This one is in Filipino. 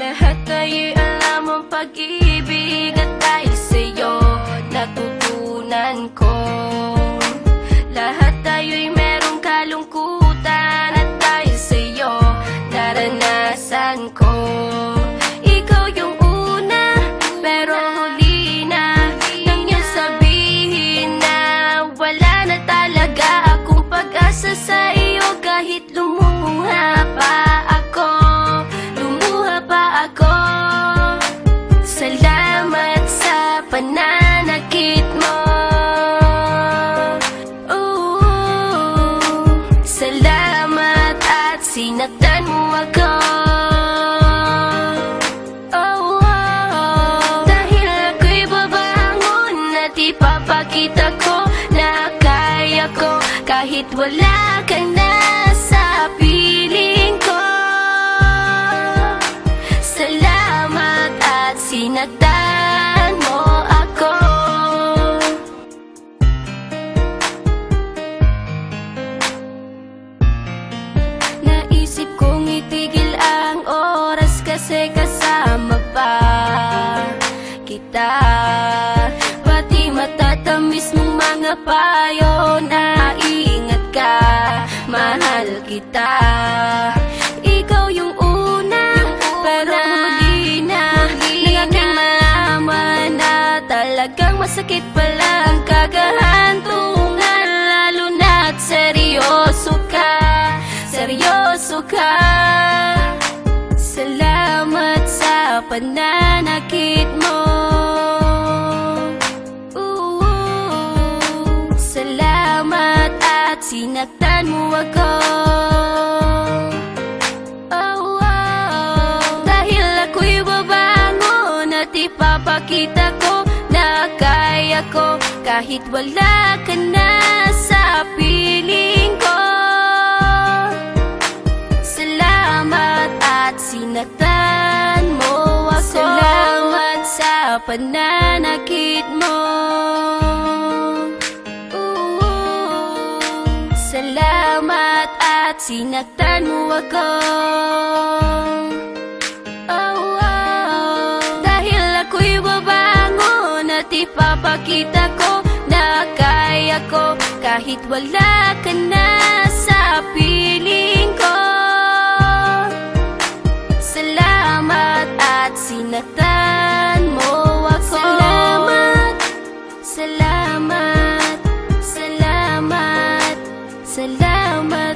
Lahat ay alam ang pag-ibig at dahil sa'yo natutunan ko. Lahat tayo'y merong kalungkutan at dahil sa'yo naranasan ko. Ikaw yung una pero huli na nang iyong sabihin na wala na talaga akong pag-asa sa iyo. Kahit lumuha pa ako, salamat sa pananakit mo. Salamat at sinaktan mo ako. Dahil ako'y babangon at ipapakita ko na kaya ko kahit wala ka na sa piling ko. Salamat at sinaktan mo ako. Naisip kong itigil ang oras kasi kasama pa kita. Pati matatamis mong mga payo na ingat ka, mahal kita. Ikaw yung una pero huli na nang aking malaman na talagang masakit pala ang kagahantungan. Lalo na't seryoso ka, seryoso ka. Salamat sa pananakit mo. Salamat at sinaktan mo ako. Dahil ako'y babangon at ipapakita ko na kaya ko kahit wala ka na sa piling ko. Salamat at sinaktan mo ako. Salamat sa pananakit mo. Salamat at sinaktan mo ako. Dahil ako'y babangon at ipapakita ko na kaya ko kahit wala ka na sa piling ko. Salamat at sinaktan mo ako. Salamat, salamat, salamat, salamat.